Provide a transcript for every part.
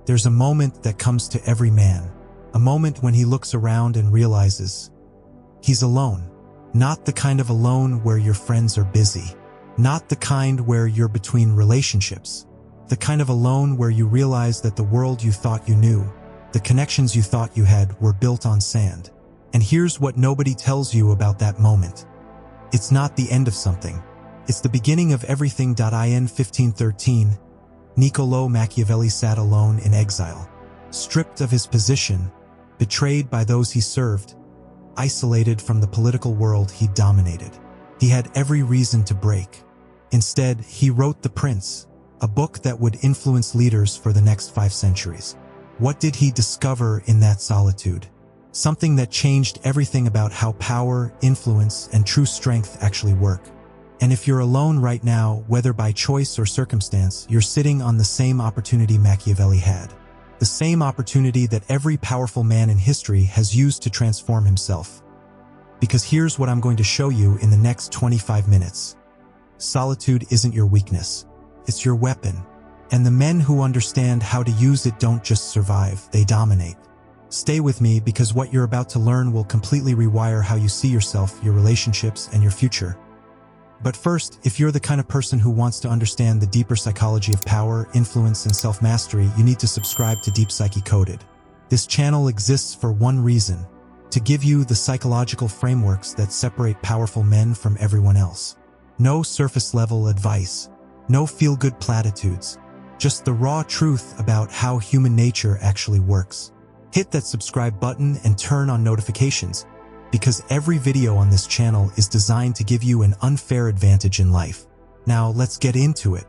There's a moment that comes to every man, a moment when he looks around and realizes he's alone. Not the kind of alone where your friends are busy, not the kind where you're between relationships, the kind of alone where you realize that the world you thought you knew, the connections you thought you had, were built on sand. And here's what nobody tells you about that moment. It's not the end of something. It's the beginning of everything. In 1513, Niccolò Machiavelli sat alone in exile, stripped of his position, betrayed by those he served, isolated from the political world he dominated. He had every reason to break. Instead, he wrote The Prince, a book that would influence leaders for the next 5 centuries. What did he discover in that solitude? Something that changed everything about how power, influence, and true strength actually work. And if you're alone right now, whether by choice or circumstance, you're sitting on the same opportunity Machiavelli had. The same opportunity that every powerful man in history has used to transform himself. Because here's what I'm going to show you in the next 25 minutes. Solitude isn't your weakness. It's your weapon. And the men who understand how to use it don't just survive, they dominate. Stay with me, because what you're about to learn will completely rewire how you see yourself, your relationships, and your future. But first, if you're the kind of person who wants to understand the deeper psychology of power, influence, and self-mastery, you need to subscribe to Deep Psyche Coded. This channel exists for one reason: to give you the psychological frameworks that separate powerful men from everyone else. No surface-level advice, no feel-good platitudes, just the raw truth about how human nature actually works. Hit that subscribe button and turn on notifications, because every video on this channel is designed to give you an unfair advantage in life. Now, let's get into it.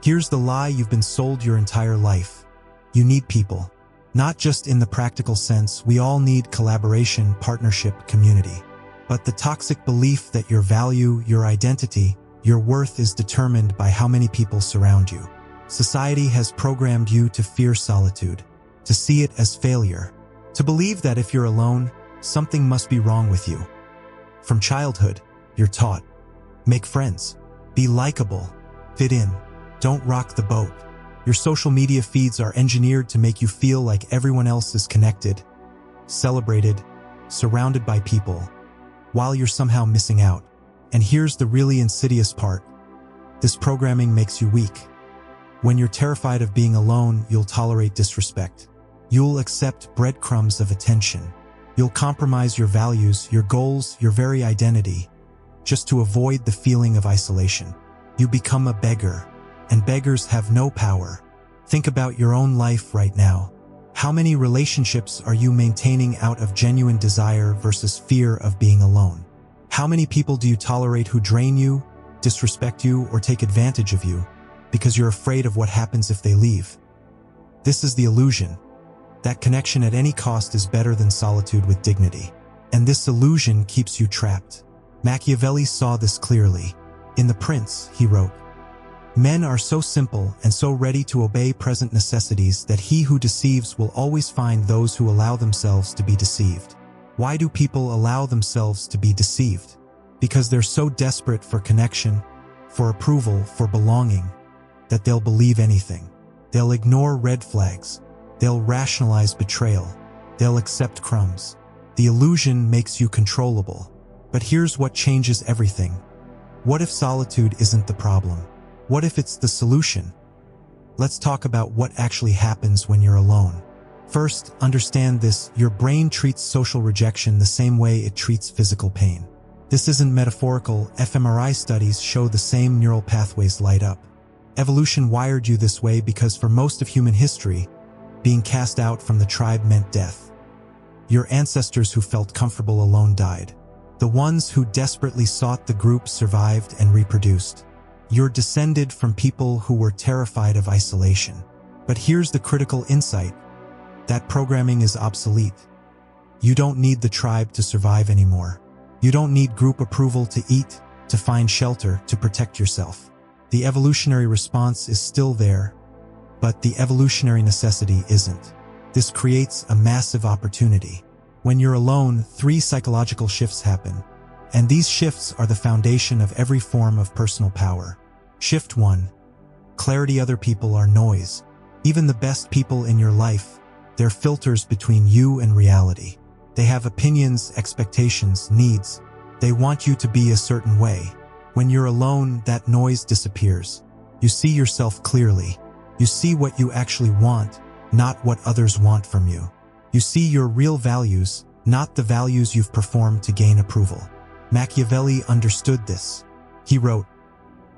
Here's the lie you've been sold your entire life. You need people. Not just in the practical sense. We all need collaboration, partnership, community. But the toxic belief that your value, your identity, your worth is determined by how many people surround you. Society has programmed you to fear solitude, to see it as failure, to believe that if you're alone, something must be wrong with you. From childhood, you're taught: make friends, be likable, fit in, don't rock the boat. Your social media feeds are engineered to make you feel like everyone else is connected, celebrated, surrounded by people, while you're somehow missing out. And here's the really insidious part. This programming makes you weak. When you're terrified of being alone, you'll tolerate disrespect. You'll accept breadcrumbs of attention. You'll compromise your values, your goals, your very identity, just to avoid the feeling of isolation. You become a beggar, and beggars have no power. Think about your own life right now. How many relationships are you maintaining out of genuine desire versus fear of being alone? How many people do you tolerate who drain you, disrespect you, or take advantage of you because you're afraid of what happens if they leave? This is the illusion. That connection at any cost is better than solitude with dignity. And this illusion keeps you trapped. Machiavelli saw this clearly. In The Prince, he wrote, "Men are so simple and so ready to obey present necessities that he who deceives will always find those who allow themselves to be deceived." Why do people allow themselves to be deceived? Because they're so desperate for connection, for approval, for belonging, that they'll believe anything. They'll ignore red flags. They'll rationalize betrayal. They'll accept crumbs. The illusion makes you controllable. But here's what changes everything. What if solitude isn't the problem? What if it's the solution? Let's talk about what actually happens when you're alone. First, understand this: your brain treats social rejection the same way it treats physical pain. This isn't metaphorical. fMRI studies show the same neural pathways light up. Evolution wired you this way because for most of human history, being cast out from the tribe meant death. Your ancestors who felt comfortable alone died. The ones who desperately sought the group survived and reproduced. You're descended from people who were terrified of isolation. But here's the critical insight. That programming is obsolete. You don't need the tribe to survive anymore. You don't need group approval to eat, to find shelter, to protect yourself. The evolutionary response is still there, but the evolutionary necessity isn't. This creates a massive opportunity. When you're alone, 3 psychological shifts happen, and these shifts are the foundation of every form of personal power. Shift 1. Clarity: other people are noise. Even the best people in your life, they're filters between you and reality. They have opinions, expectations, needs. They want you to be a certain way. When you're alone, that noise disappears. You see yourself clearly. You see what you actually want, not what others want from you. You see your real values, not the values you've performed to gain approval. Machiavelli understood this. He wrote,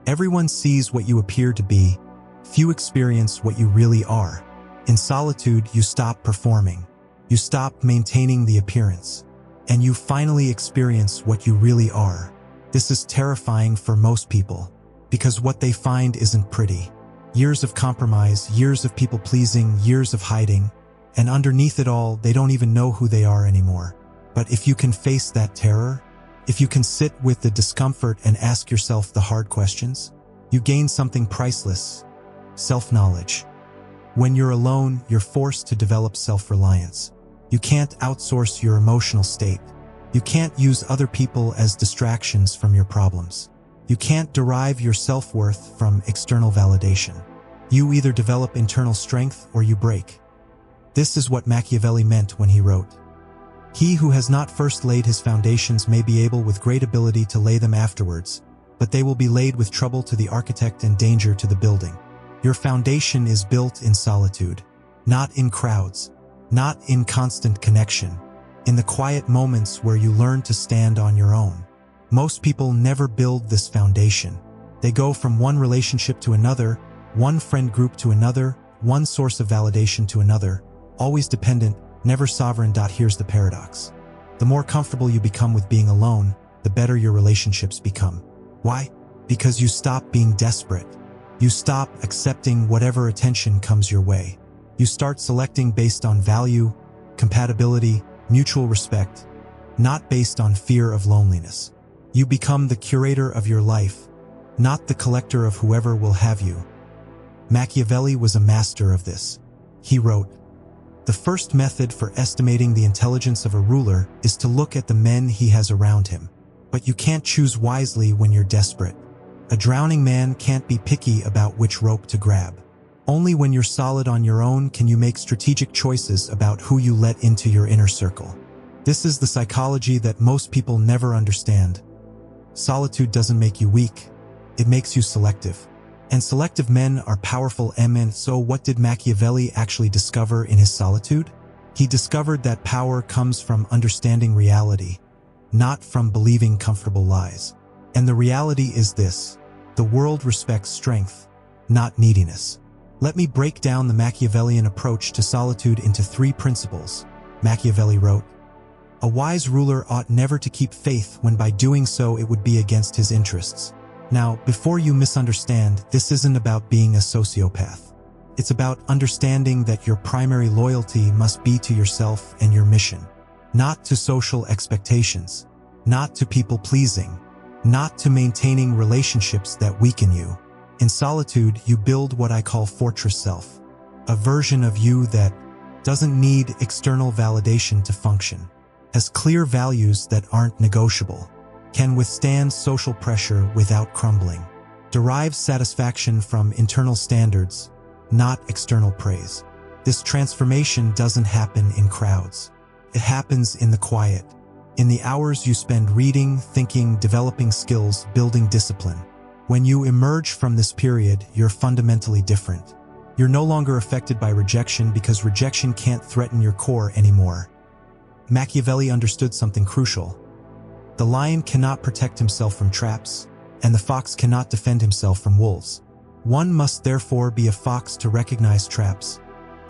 "Everyone sees what you appear to be. Few experience what you really are. In solitude, you stop performing. You stop maintaining the appearance. And you finally experience what you really are." This is terrifying for most people, because what they find isn't pretty. Years of compromise, years of people-pleasing, years of hiding, and underneath it all, they don't even know who they are anymore. But if you can face that terror, if you can sit with the discomfort and ask yourself the hard questions, you gain something priceless: self-knowledge. When you're alone, you're forced to develop self-reliance. You can't outsource your emotional state. You can't use other people as distractions from your problems. You can't derive your self-worth from external validation. You either develop internal strength or you break. This is what Machiavelli meant when he wrote, "He who has not first laid his foundations may be able with great ability to lay them afterwards, but they will be laid with trouble to the architect and danger to the building." Your foundation is built in solitude, not in crowds, not in constant connection, in the quiet moments where you learn to stand on your own. Most people never build this foundation. They go from one relationship to another, one friend group to another, one source of validation to another, always dependent, never sovereign. Here's the paradox. The more comfortable you become with being alone, the better your relationships become. Why? Because you stop being desperate. You stop accepting whatever attention comes your way. You start selecting based on value, compatibility, mutual respect, not based on fear of loneliness. You become the curator of your life, not the collector of whoever will have you. Machiavelli was a master of this. He wrote, "The first method for estimating the intelligence of a ruler is to look at the men he has around him. But you can't choose wisely when you're desperate. A drowning man can't be picky about which rope to grab. Only when you're solid on your own can you make strategic choices about who you let into your inner circle." This is the psychology that most people never understand. Solitude doesn't make you weak. It makes you selective. And selective men are powerful men. So what did Machiavelli actually discover in his solitude? He discovered that power comes from understanding reality, not from believing comfortable lies. And the reality is this: the world respects strength, not neediness. Let me break down the Machiavellian approach to solitude into 3 principles. Machiavelli wrote, "A wise ruler ought never to keep faith when by doing so it would be against his interests." Now, before you misunderstand, this isn't about being a sociopath. It's about understanding that your primary loyalty must be to yourself and your mission, not to social expectations, not to people-pleasing, not to maintaining relationships that weaken you. In solitude, you build what I call fortress self, a version of you that doesn't need external validation to function, has clear values that aren't negotiable, can withstand social pressure without crumbling, derives satisfaction from internal standards, not external praise. This transformation doesn't happen in crowds. It happens in the quiet, in the hours you spend reading, thinking, developing skills, building discipline. When you emerge from this period, you're fundamentally different. You're no longer affected by rejection because rejection can't threaten your core anymore. Machiavelli understood something crucial. The lion cannot protect himself from traps, and the fox cannot defend himself from wolves. One must therefore be a fox to recognize traps,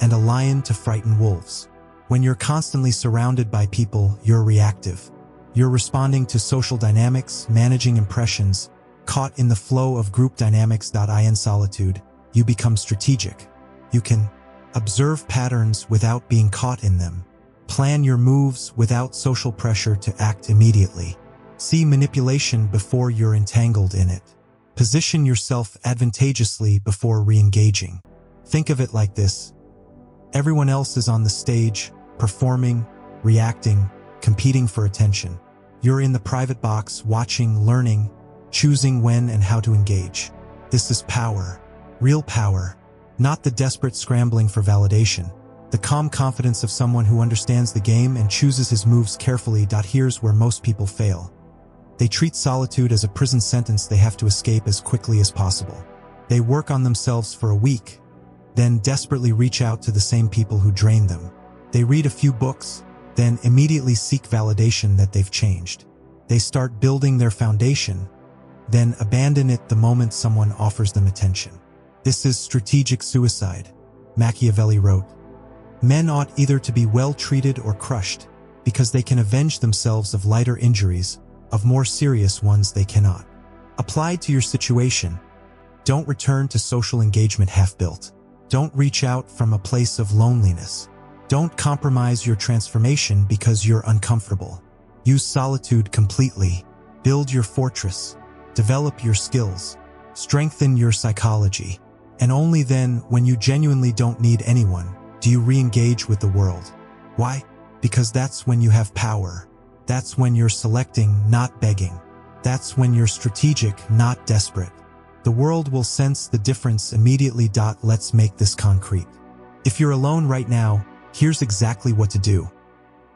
and a lion to frighten wolves. When you're constantly surrounded by people, you're reactive. You're responding to social dynamics, managing impressions, caught in the flow of group dynamics. In solitude, you become strategic. You can observe patterns without being caught in them. Plan your moves without social pressure to act immediately. See manipulation before you're entangled in it. Position yourself advantageously before re-engaging. Think of it like this. Everyone else is on the stage, performing, reacting, competing for attention. You're in the private box, watching, learning, choosing when and how to engage. This is power, real power. not the desperate scrambling for validation. The calm confidence of someone who understands the game and chooses his moves carefully. Here's where most people fail. They treat solitude as a prison sentence they have to escape as quickly as possible. They work on themselves for a week, then desperately reach out to the same people who drain them. They read a few books, then immediately seek validation that they've changed. They start building their foundation, then abandon it the moment someone offers them attention. This is strategic suicide. Machiavelli wrote, "Men ought either to be well treated or crushed, because they can avenge themselves of lighter injuries, of more serious ones they cannot." Applied to your situation, don't return to social engagement half-built. Don't reach out from a place of loneliness. Don't compromise your transformation because you're uncomfortable. Use solitude completely. Build your fortress. Develop your skills. Strengthen your psychology. And only then, when you genuinely don't need anyone, do you re-engage with the world. Why? Because that's when you have power. That's when you're selecting, not begging. That's when you're strategic, not desperate. The world will sense the difference immediately. Let's make this concrete. If you're alone right now, here's exactly what to do.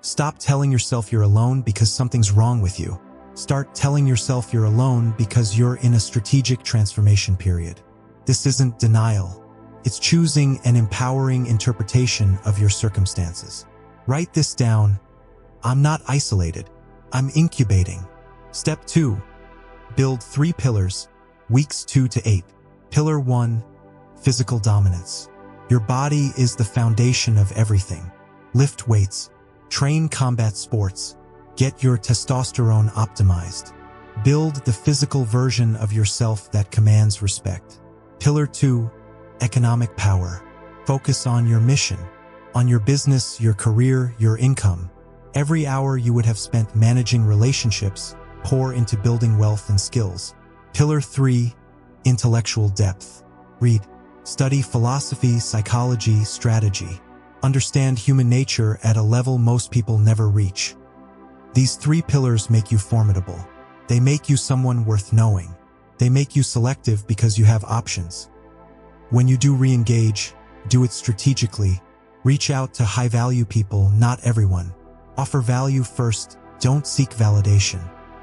Stop telling yourself you're alone because something's wrong with you. Start telling yourself you're alone because you're in a strategic transformation period. This isn't denial. It's choosing an empowering interpretation of your circumstances. Write this down. I'm not isolated. I'm incubating. Step 2. Build 3 pillars, weeks 2 to 8. Pillar 1, physical dominance. Your body is the foundation of everything. Lift weights, train combat sports, get your testosterone optimized. Build the physical version of yourself that commands respect. Pillar 2, economic power. Focus on your mission, on your business, your career, your income. Every hour you would have spent managing relationships, pour into building wealth and skills. Pillar 3, intellectual depth. Read, study philosophy, psychology, strategy. Understand human nature at a level most people never reach. These 3 pillars make you formidable. They make you someone worth knowing. They make you selective because you have options. When you do re-engage, do it strategically. Reach out to high-value people, not everyone. Offer value first, don't seek validation.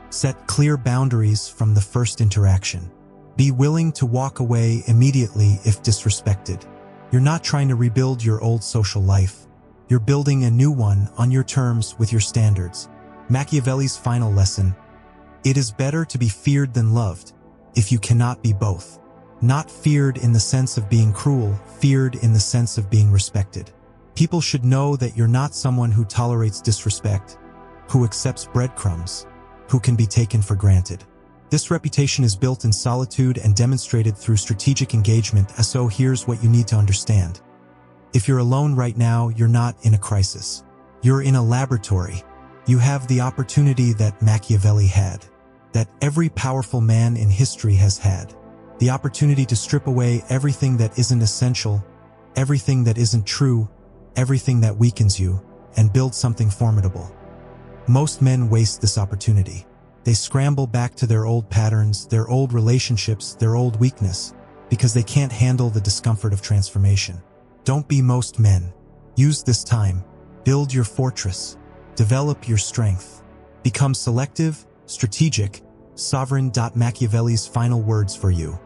Set clear boundaries from the first interaction. Be willing to walk away immediately if disrespected. You're not trying to rebuild your old social life. You're building a new one on your terms with your standards. Machiavelli's final lesson: it is better to be feared than loved, if you cannot be both. Not feared in the sense of being cruel, feared in the sense of being respected. People should know that you're not someone who tolerates disrespect, who accepts breadcrumbs, who can be taken for granted. This reputation is built in solitude and demonstrated through strategic engagement. So here's what you need to understand. If you're alone right now, you're not in a crisis. You're in a laboratory. You have the opportunity that Machiavelli had, that every powerful man in history has had. The opportunity to strip away everything that isn't essential, everything that isn't true, everything that weakens you, and build something formidable. Most men waste this opportunity. They scramble back to their old patterns, their old relationships, their old weakness, because they can't handle the discomfort of transformation. Don't be most men. Use this time. Build your fortress. Develop your strength. Become selective, strategic, sovereign. Machiavelli's final words for you.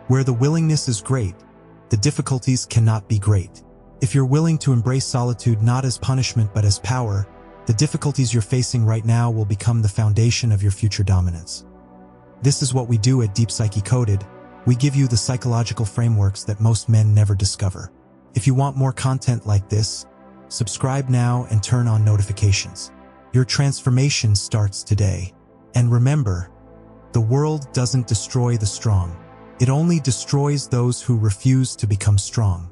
Where the willingness is great, the difficulties cannot be great. If you're willing to embrace solitude not as punishment but as power, the difficulties you're facing right now will become the foundation of your future dominance. This is what we do at Deep Psyche Coded. We give you the psychological frameworks that most men never discover. If you want more content like this, subscribe now and turn on notifications. Your transformation starts today. And remember, the world doesn't destroy the strong. It only destroys those who refuse to become strong.